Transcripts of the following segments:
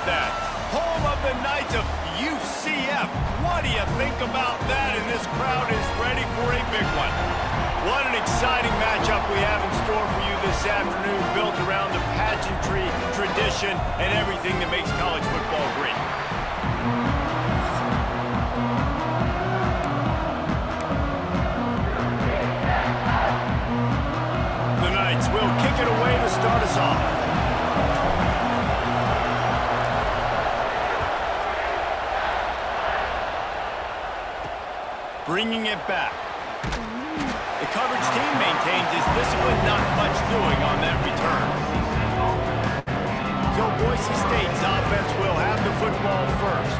that? Home of the Knights of UCF. What do you think about that? And this crowd is ready for a big one. What an exciting matchup we have in store for you this afternoon, built around the pageantry, tradition, and everything that makes college football great. The Knights will kick it away to start us off. Bringing it back. The coverage team maintains his discipline, not much doing on that return. So Boise State's offense will have the football first.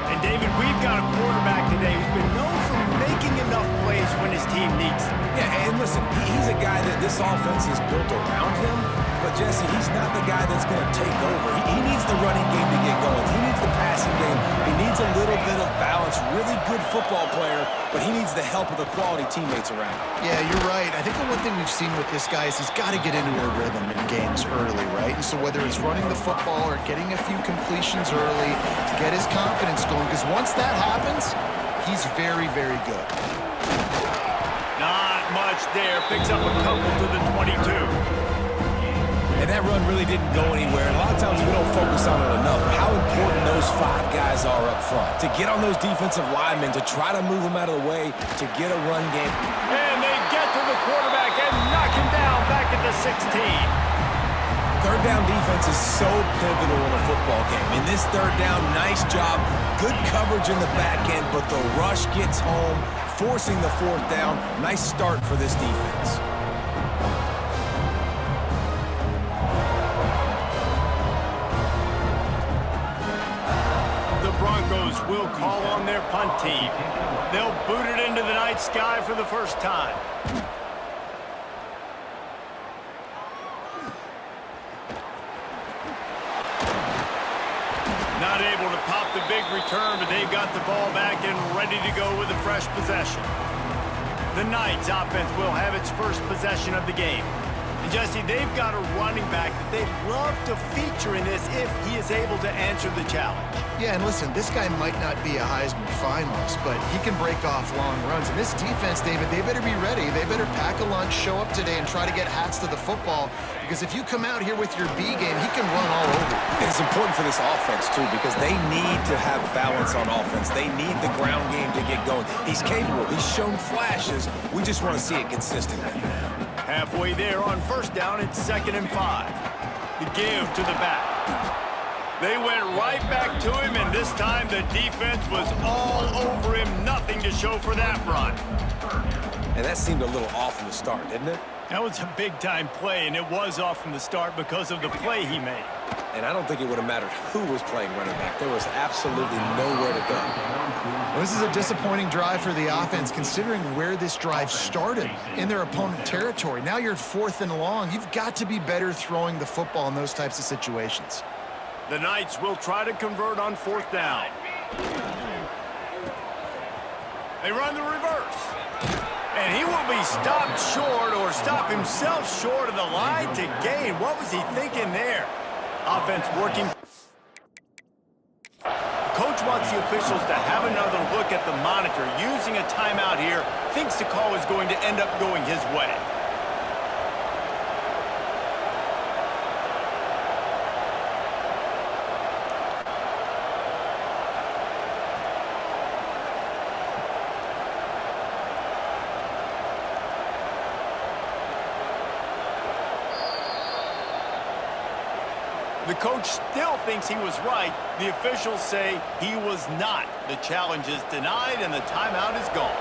And David, we've got a quarterback today who's been known for making enough plays when his team needs them. Yeah, and listen, he's a guy that this offense is built around him. But, Jesse, he's not the guy that's going to take over. He needs the running game to get going. He needs the passing game. He needs a little bit of balance. Really good football player, but he needs the help of the quality teammates around him. Yeah, you're right. I think the one thing we've seen with this guy is he's got to get into a rhythm in games early, right? And so whether it's running the football or getting a few completions early to get his confidence going, because once that happens, he's very, very good. Not much there. Picks up a couple to the 22. And that run really didn't go anywhere. A lot of times we don't focus on it enough. How important those 5 guys are up front. To get on those defensive linemen, to try to move them out of the way, to get a run game. And they get to the quarterback and knock him down back at the 16. Third down defense is so pivotal in a football game. In this third down, nice job. Good coverage in the back end, but the rush gets home, forcing the 4th down. Nice start for this defense. Broncos will call on their punt team. They'll boot it into the night sky for the first time. Not able to pop the big return, but they've got the ball back and ready to go with a fresh possession. The Knights offense will have its first possession of the game. And Jesse, they've got a running back that they'd love to feature in this if he is able to answer the challenge. Yeah, and listen, this guy might not be a Heisman finalist, but he can break off long runs. And this defense, David, they better be ready. They better pack a lunch, show up today, and try to get hats to the football. Because if you come out here with your B game, he can run all over. And it's important for this offense, too, because they need to have balance on offense. They need the ground game to get going. He's capable. He's shown flashes. We just want to see it consistently. Halfway there on first down, it's 2nd and 5. The give to the back. They went right back to him, and this time the defense was all over him. Nothing to show for that run. And that seemed a little off from the start, didn't it? That was a big-time play, and it was off from the start because of the play he made. And I don't think it would have mattered who was playing running back. There was absolutely nowhere to go. Well, this is a disappointing drive for the offense, considering where this drive started in their opponent territory. Now you're at 4th and long. You've got to be better throwing the football in those types of situations. The Knights will try to convert on 4th down. They run the reverse. And he will be stopped short or stop himself short of the line to gain. What was he thinking there? Offense working. Coach wants the officials to have another look at the monitor. Using a timeout here, thinks the call is going to end up going his way. The coach still thinks he was right. The officials say he was not. The challenge is denied, and the timeout is gone.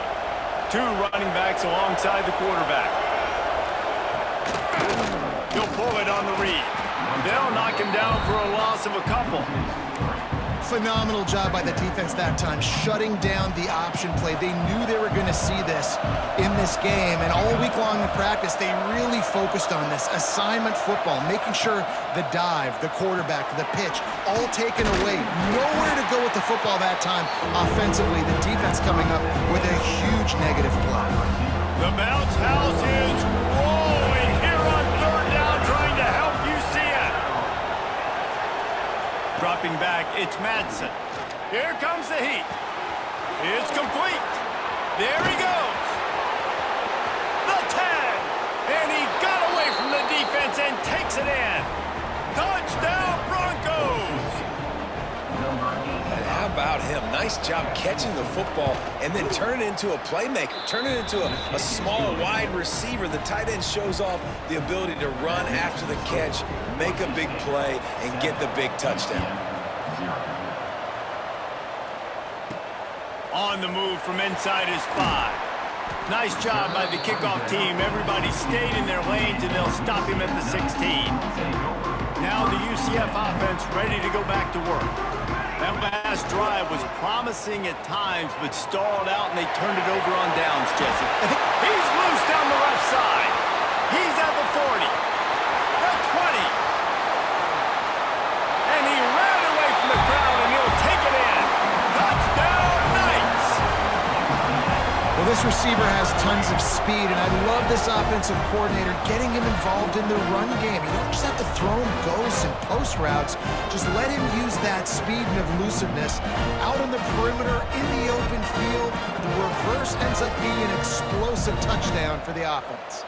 2 running backs alongside the quarterback. He'll pull it on the read. They'll knock him down for a loss of a couple. Phenomenal job by the defense that time, shutting down the option play. They knew they were going to see this in this game, and all week long in practice, they really focused on this assignment football, making sure the dive, the quarterback, the pitch, all taken away. Nowhere to go with the football that time offensively. The defense coming up with a huge negative play. The bounce house is rolling here on 3rd down, trying to help UCF. Dropping back, it's Madsen. Here comes the heat. It's complete. There he goes. The tag. And he got away from the defense and takes it in. Touchdown, Broncos. And how about him? Nice job catching the football and then turn it into a playmaker. Turn it into a small, wide receiver. The tight end shows off the ability to run after the catch, make a big play, and get the big touchdown. On the move from inside his 5. Nice job by the kickoff team. Everybody stayed in their lanes, and they'll stop him at the 16. Now the UCF offense ready to go back to work. That last drive was promising at times, but stalled out, and they turned it over on downs, Jesse. He's loose down the left side. He's at the 40. The 20. And he ran away from the crowd, and he'll take it in. Touchdown, Knights! Well, this receiver has tons of speed, and I love this offensive coordinator getting him involved in the run game. You don't just have to throw him ghosts and post routes. Just let him use that speed and elusiveness out on the perimeter in the open field. The reverse ends up being an explosive touchdown for the offense.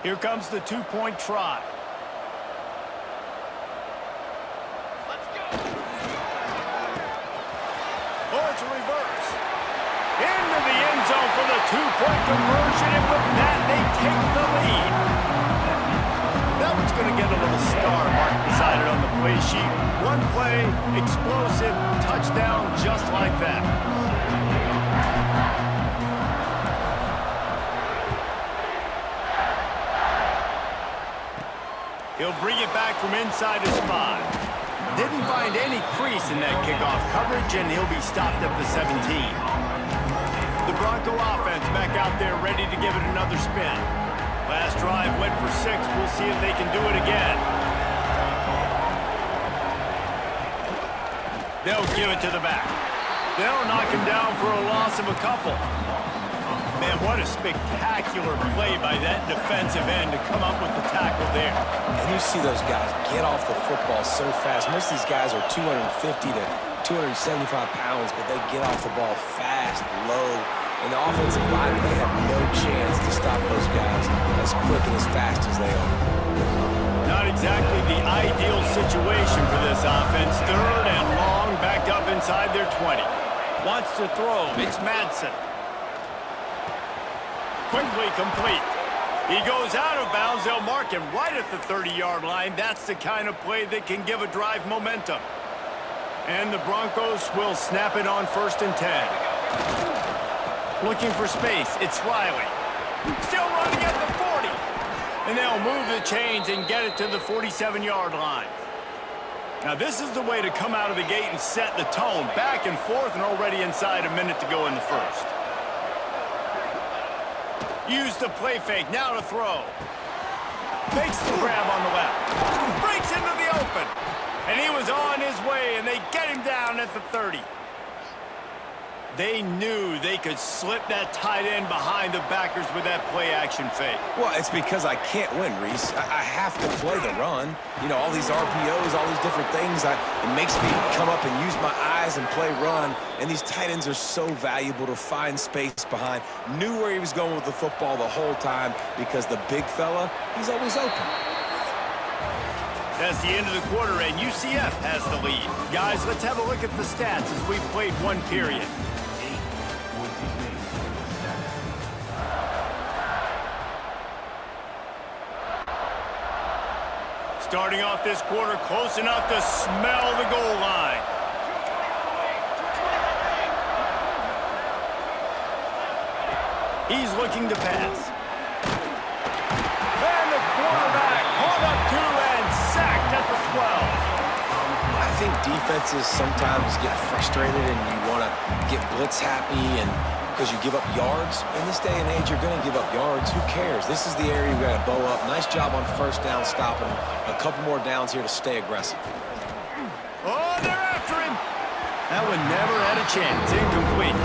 Here comes the two-point try. Oh, it's a reverse. Into the end zone for the two-point conversion, and with that, they take the lead. That one's going to get a little star mark beside it on the play sheet. One play, explosive, touchdown, just like that. He'll bring it back from inside his 5. Didn't find any crease in that kickoff coverage, and he'll be stopped at the 17. The Bronco offense back out there ready to give it another spin. Last drive went for 6. We'll see if they can do it again. They'll give it to the back. They'll knock him down for a loss of a couple. Man, what a spectacular play by that defensive end to come up with the tackle there. And you see those guys get off the football so fast. Most of these guys are 250 to 275 pounds, but they get off the ball fast, low. And the offensive line, they have no chance to stop those guys as quick and as fast as they are. Not exactly the ideal situation for this offense. Third and long, backed up inside their 20. Wants to throw. It's Madsen. Quickly complete. He goes out of bounds. They'll mark him right at the 30-yard line. That's the kind of play that can give a drive momentum. And the Broncos will snap it on 1st and 10. Looking for space. It's Riley. Still running at the 40. And they'll move the chains and get it to the 47-yard line. Now, this is the way to come out of the gate and set the tone. Back and forth, and already inside a minute to go in the first. Use the play fake, now to throw. Makes the grab on the left. Breaks into the open. And he was on his way, and they get him down at the 30. They knew they could slip that tight end behind the backers with that play-action fake. Well, it's because I can't win, Reese. I have to play the run. You know, all these RPOs, all these different things. It makes me come up and use my eyes and play run. And these tight ends are so valuable to find space behind. Knew where he was going with the football the whole time because the big fella, he's always open. That's the end of the quarter, and UCF has the lead. Guys, let's have a look at the stats as we've played one period. Starting off this quarter, close enough to smell the goal line. He's looking to pass. And the quarterback caught up to and sacked at the 12. I think defenses sometimes get frustrated and you want to get blitz happy and because you give up yards. In this day and age, you're going to give up yards. Who cares? This is the area you got to bow up. Nice job on 1st down, stopping a couple more downs here to stay aggressive. Oh, they're after him. That one never had a chance. Incomplete.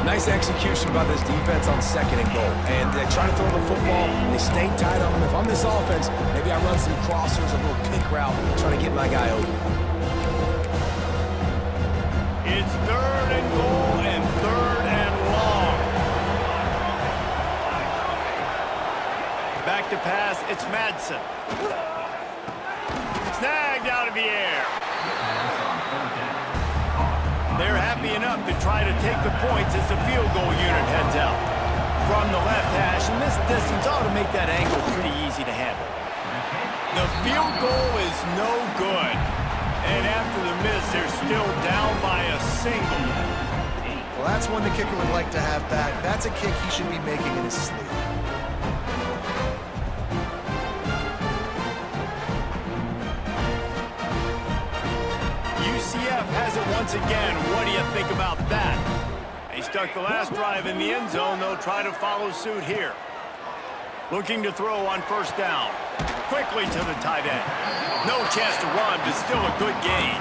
Nice execution by this defense on 2nd and goal. And they try to throw the football. They stay tight on them. If I'm this offense, maybe I run some crossers, a little pick route, try to get my guy over. It's 3rd and goal and 3rd and long. Back to pass, it's Madsen. Snagged out of the air. They're happy enough to try to take the points as the field goal unit heads out. From the left hash, and this distance ought to make that angle pretty easy to handle. The field goal is no good. And after the miss, they're still down by a single. Well, that's one the kicker would like to have back. That's a kick he should be making in his sleep. UCF has it once again. What do you think about that? They stuck the last drive in the end zone. They'll try to follow suit here. Looking to throw on 1st down. Quickly to the tight end. No chance to run, but still a good gain.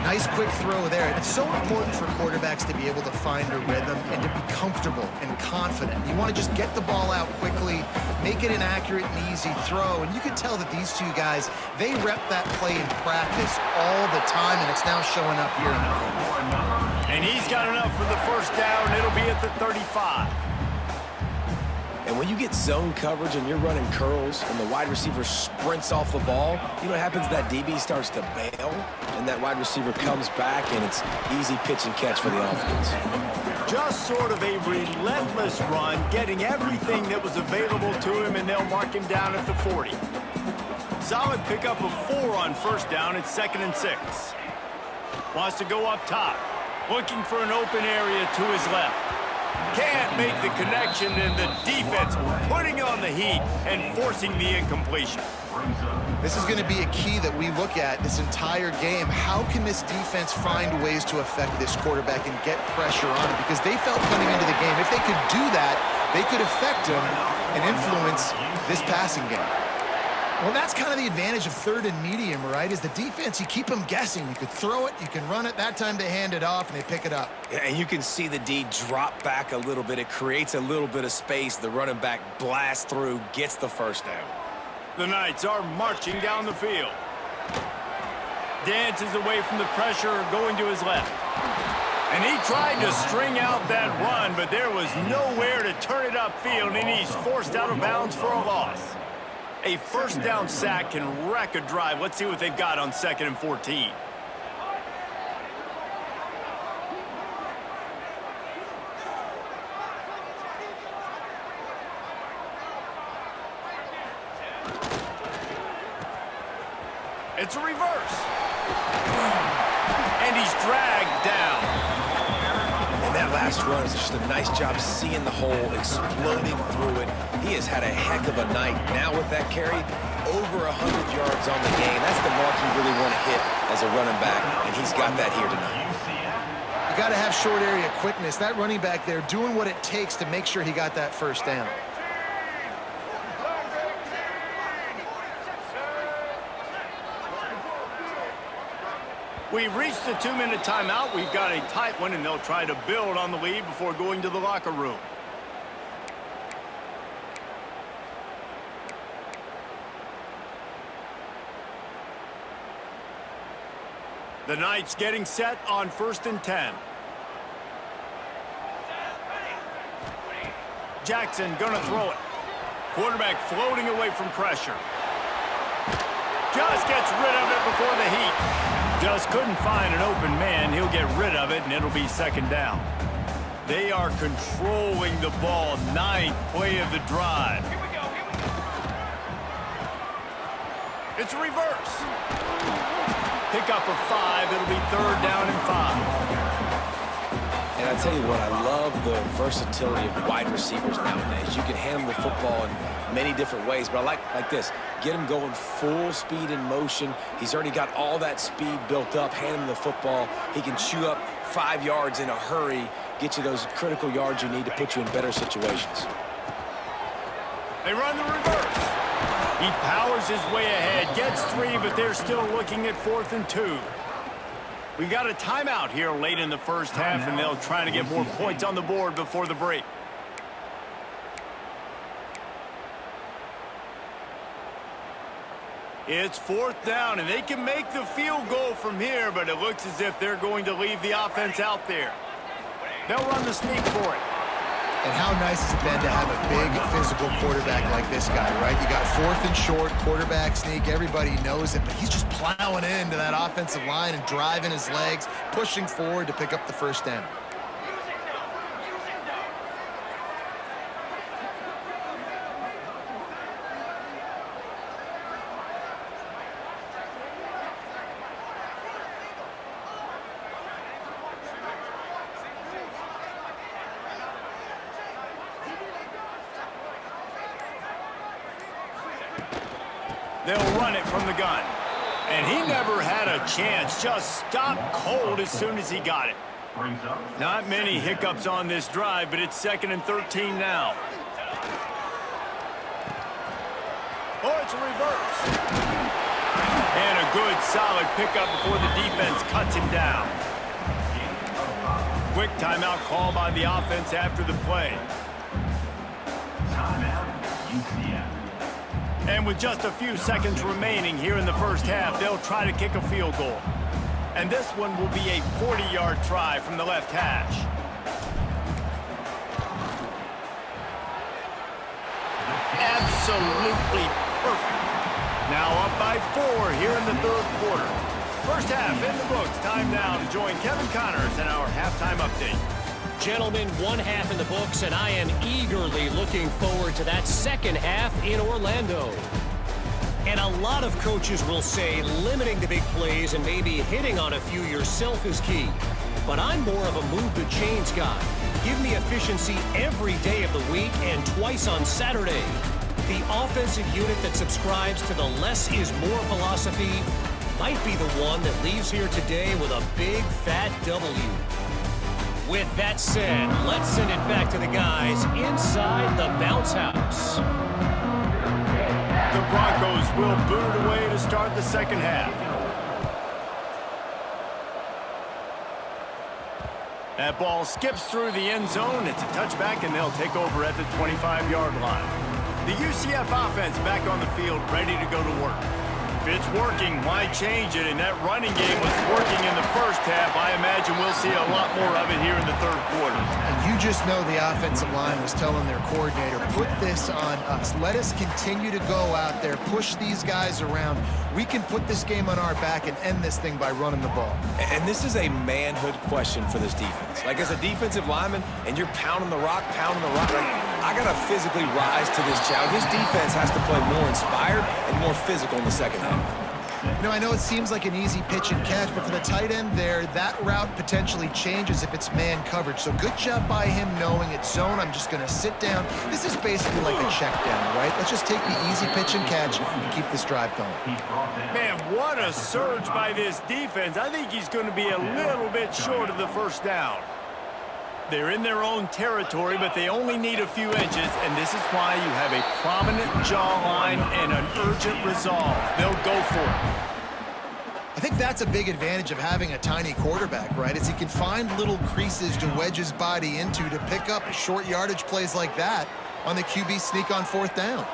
Nice quick throw there. It's so important for quarterbacks to be able to find a rhythm and to be comfortable and confident. You want to just get the ball out quickly, make it an accurate and easy throw. And you can tell that these two guys, they rep that play in practice all the time, and it's now showing up here in the game. And he's got enough for the 1st down. It'll be at the 35. And when you get zone coverage and you're running curls and the wide receiver sprints off the ball, you know what happens? That DB starts to bail, and that wide receiver comes back, and it's easy pitch and catch for the offense. Just sort of a relentless run, getting everything that was available to him, and they'll mark him down at the 40. Solid pickup of 4 on 1st down. It's 2nd and 6. Wants to go up top. Looking for an open area to his left. Can't make the connection, and the defense putting on the heat and forcing the incompletion. This is going to be a key that we look at this entire game. How can this defense find ways to affect this quarterback and get pressure on him? Because they felt coming into the game, if they could do that, they could affect him and influence this passing game. Well, that's kind of the advantage of 3rd and medium, right? Is the defense, you keep them guessing. You could throw it, you can run it. That time they hand it off and they pick it up. Yeah, and you can see the D drop back a little bit. It creates a little bit of space. The running back blasts through, gets the 1st down. The Knights are marching down the field. Dances away from the pressure, going to his left. And he tried to string out that run, but there was nowhere to turn it upfield, and he's forced out of bounds for a loss. A 1st down sack can wreck a drive. Let's see what they've got on 2nd and 14. It's a reverse. And he's dragged down. And that last run is just a nice job seeing the hole, exploding through it. He has had a heck of a night. Now with that carry, over 100 yards on the game. That's the mark you really want to hit as a running back, and he's got that here tonight. You got to have short area quickness. That running back there doing what it takes to make sure he got that 1st down. We've reached the 2-minute timeout. We've got a tight one, and they'll try to build on the lead before going to the locker room. The Knights getting set on 1st and 10. Jackson gonna throw it. Quarterback floating away from pressure. Just gets rid of it before the heat. Just couldn't find an open man. He'll get rid of it, and it'll be 2nd down. They are controlling the ball. 9th play of the drive. Here we go. It's a reverse. Pick up of 5. It'll be 3rd down and 5. And I tell you what, I love the versatility of wide receivers nowadays. You can handle the football in many different ways, but I like this. Get him going full speed in motion. He's already got all that speed built up. Hand him the football. He can chew up 5 yards in a hurry, get you those critical yards you need to put you in better situations. They run the reverse. He powers his way ahead, gets 3, but they're still looking at 4th and 2. We got a timeout here late in the first half, and they'll try to get more points on the board before the break. It's 4th down, and they can make the field goal from here, but it looks as if they're going to leave the offense out there. They'll run the sneak for it. And how nice has it been to have a big physical quarterback like this guy, right? You got 4th and short, quarterback sneak, everybody knows it, but he's just plowing into that offensive line and driving his legs, pushing forward to pick up the first down. They'll run it from the gun. And he never had a chance. Just stopped cold as soon as he got it. Not many hiccups on this drive, but it's 2nd and 13 now. Oh, it's a reverse. And a good, solid pickup before the defense cuts him down. Quick timeout call by the offense after the play. And with just a few seconds remaining here in the first half, they'll try to kick a field goal. And this one will be a 40-yard try from the left hash. Absolutely perfect. Now up by 4 here in the 3rd quarter. First half in the books. Time now to join Kevin Connors in our halftime update. Gentlemen, 1 half in the books, and I am eagerly looking forward to that second half in Orlando. And a lot of coaches will say limiting the big plays and maybe hitting on a few yourself is key. But I'm more of a move the chains guy. Give me efficiency every day of the week and twice on Saturday. The offensive unit that subscribes to the less is more philosophy might be the one that leaves here today with a big fat W. With that said, let's send it back to the guys inside the bounce house. The Broncos will boot it away to start the second half. That ball skips through the end zone. It's a touchback, and they'll take over at the 25-yard line. The UCF offense back on the field, ready to go to work. If it's working, why change it? And that running game was working in the first half. I imagine we'll see a lot more of it here in the 3rd quarter. And you just know the offensive line was telling their coordinator, put this on us. Let us continue to go out there, push these guys around. We can put this game on our back and end this thing by running the ball. And this is a manhood question for this defense. Like, as a defensive lineman, and you're pounding the rock, like, I got to physically rise to this challenge. This defense has to play more inspired and more physical in the second half. You know, I know it seems like an easy pitch and catch, but for the tight end there, that route potentially changes if it's man coverage. So good job by him knowing it's zone. I'm just going to sit down. This is basically like a check down, right? Let's just take the easy pitch and catch and keep this drive going. Man, what a surge by this defense. I think he's going to be a little bit short of the first down. They're in their own territory, but they only need a few inches, and this is why you have a prominent jawline and an urgent resolve. They'll go for it. I think that's a big advantage of having a tiny quarterback, right? Is he can find little creases to wedge his body into to pick up short yardage plays like that on the QB sneak on 4th down.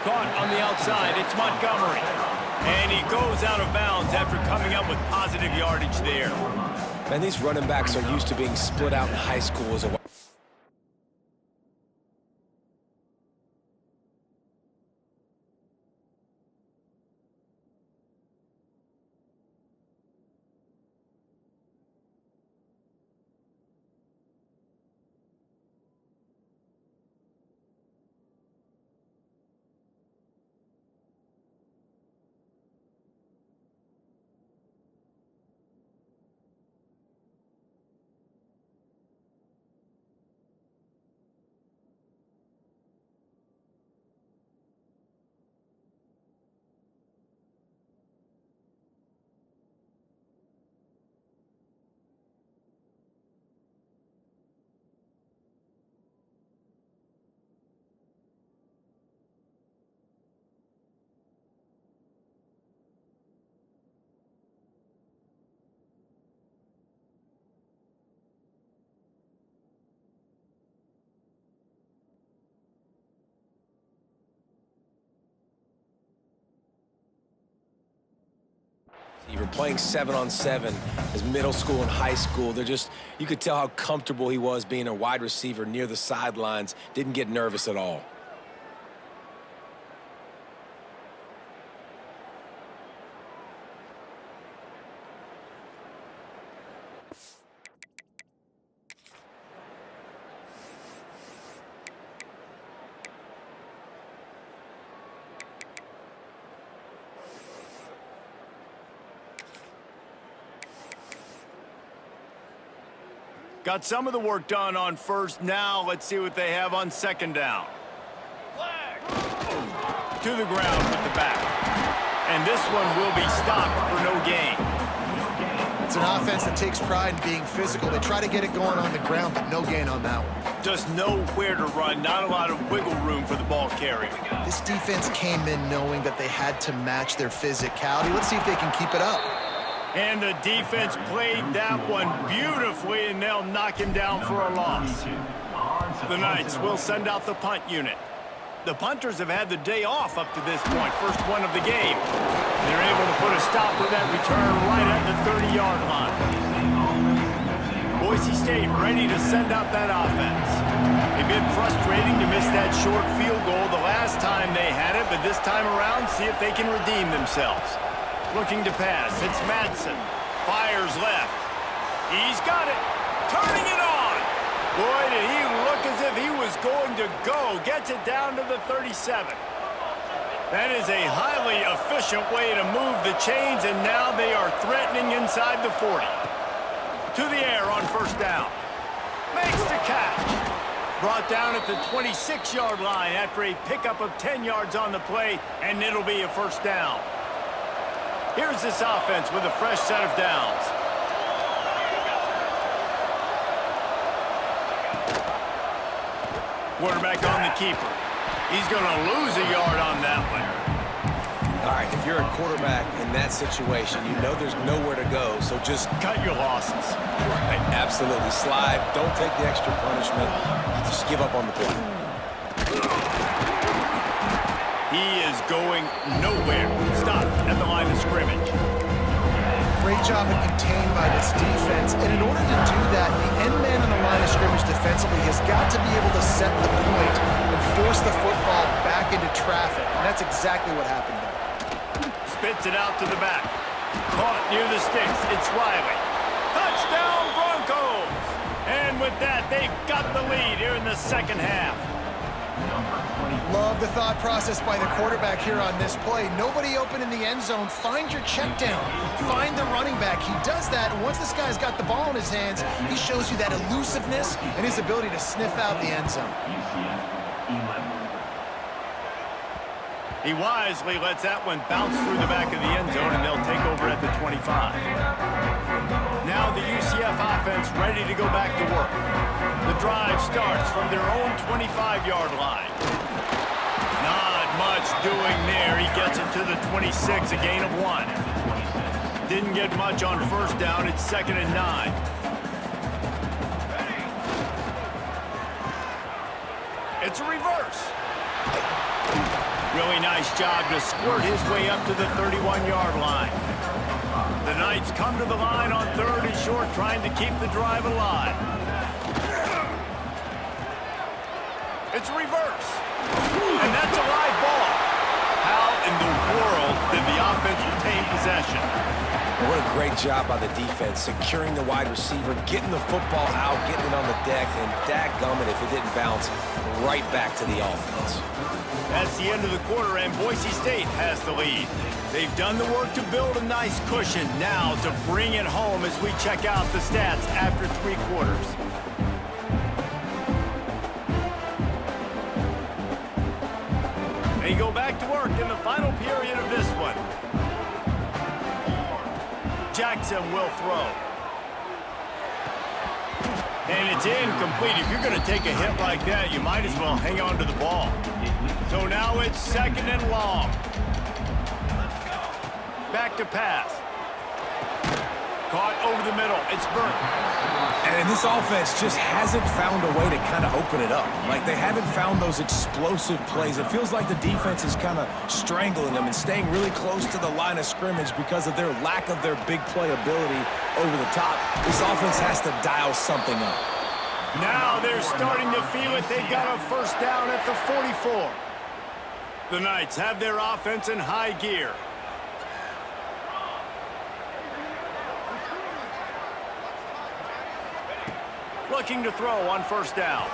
Caught on the outside, it's Montgomery. And he goes out of bounds after coming up with positive yardage there. Man, these running backs are used to being split out in high school as a receiver, playing 7-on-7 as middle school and high school. You could tell how comfortable he was being a wide receiver near the sidelines. Didn't get nervous at all. Got some of the work done on first. Now let's see what they have on second down. To the ground with the back. And this one will be stopped for no gain. It's an offense that takes pride in being physical. They try to get it going on the ground, but no gain on that one. Just nowhere to run. Not a lot of wiggle room for the ball carrier. This defense came in knowing that they had to match their physicality. Let's see if they can keep it up. And the defense played that one beautifully, and they'll knock him down for a loss. The Knights will send out the punt unit. The punters have had the day off up to this point, first one of the game. They're able to put a stop to that return right at the 30-yard line. Boise State ready to send out that offense. They've been frustrating to miss that short field goal the last time they had it, but this time around, see if they can redeem themselves. Looking to pass. It's Madsen. Fires left. He's got it. Turning it on. Boy, did he look as if he was going to go. Gets it down to the 37. That is a highly efficient way to move the chains, and now they are threatening inside the 40. To the air on first down. Makes the catch. Brought down at the 26-yard line after a pickup of 10 yards on the play, and it'll be a first down. Here's this offense with a fresh set of downs. Quarterback on the keeper. He's going to lose a yard on that one. All right, if you're a quarterback in that situation, you know there's nowhere to go, so just cut your losses. Right, absolutely. Slide. Don't take the extra punishment. Just give up on the play. He is going nowhere. Stop at the line of scrimmage. Great job of contained by this defense. And in order to do that, the end man on the line of scrimmage defensively has got to be able to set the point and force the football back into traffic. And that's exactly what happened there. Spits it out to the back. Caught near the sticks. It's Riley. Touchdown Broncos! And with that, they've got the lead here in the second half. Love the thought process by the quarterback here on this play. Nobody open in the end zone. Find your check down. Find the running back. He does that, and once this guy's got the ball in his hands, he shows you that elusiveness and his ability to sniff out the end zone. He wisely lets that one bounce through the back of the end zone, and they'll take over at the 25. Now the UCF offense ready to go back to work. The drive starts from their own 25-yard line. Not much doing there. He gets it to the 26, a gain of 1. Didn't get much on first down. It's 2nd and 9. It's a reverse. Really nice job to squirt his way up to the 31-yard line. The Knights come to the line on 3rd and short, trying to keep the drive alive. It's a reverse. And that's a live ball. How in the world did the offense retain possession? What a great job by the defense, securing the wide receiver, getting the football out, getting it on the deck, and dadgummit if it didn't bounce right back to the offense. That's the end of the quarter, and Boise State has the lead. They've done the work to build a nice cushion. Now to bring it home as we check out the stats after 3 quarters. They go back to work in the final period of this one. Jackson will throw. And it's incomplete. If you're going to take a hit like that, you might as well hang on to the ball. So now it's 2nd and long. Back to pass. Caught over the middle. It's Burke. And this offense just hasn't found a way to kind of open it up. Like, they haven't found those explosive plays. It feels like the defense is kind of strangling them and staying really close to the line of scrimmage because of their lack of their big play ability over the top. This offense has to dial something up. Now they're starting to feel it. They've got a first down at the 44. The Knights have their offense in high gear. Looking to throw on first down.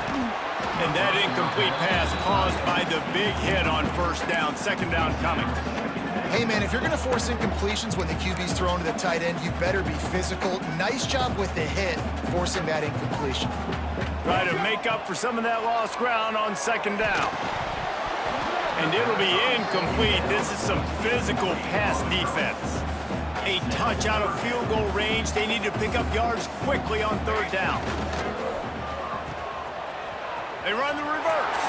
And that incomplete pass caused by the big hit on first down. Second down coming. Hey, man, if you're going to force incompletions when the QB's thrown to the tight end, you better be physical. Nice job with the hit, forcing that incompletion. Try to make up for some of that lost ground on second down. And it'll be incomplete. This is some physical pass defense. A touch out of field goal range. They need to pick up yards quickly on third down. They run the reverse.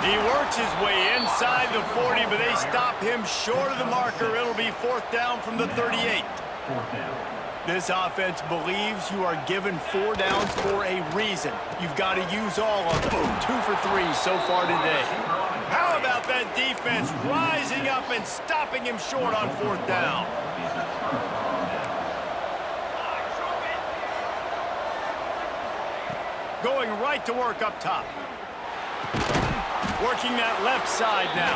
He works his way inside the 40, but they stop him short of the marker. It'll be fourth down from the 38. This offense believes you are given 4 downs for a reason. You've got to use all of them. 2 for 3 so far today. How about that defense rising up and stopping him short on fourth down? Going right to work up top. Working that left side now.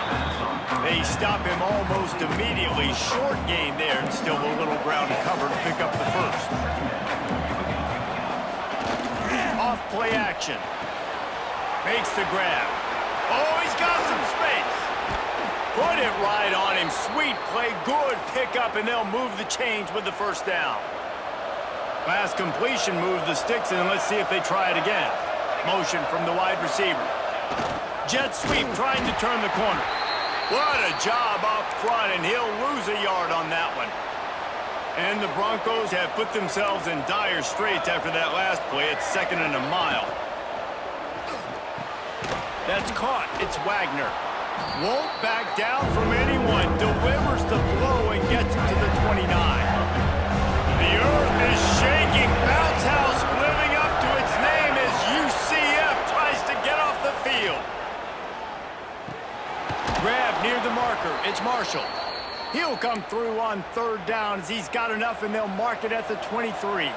They stop him almost immediately. Short gain there, and still a little ground to cover to pick up the first. Off play action. Makes the grab. Oh, he's got some space. Put it right on him. Sweet play, good pickup, and they'll move the chains with the first down. Last completion moved the sticks, and let's see if they try it again. Motion from the wide receiver. Jet sweep trying to turn the corner. What a job up front, and he'll lose a yard on that one. And the Broncos have put themselves in dire straits after that last play. It's 2nd and a mile. That's caught. It's Wagner. Won't back down from anyone. Delivers the blow and gets it to the 29. The earth is shaking. Bounce house living up to its name as UCF tries to get off the field. Grab near the marker. It's Marshall. He'll come through on third down as he's got enough, and they'll mark it at the 23.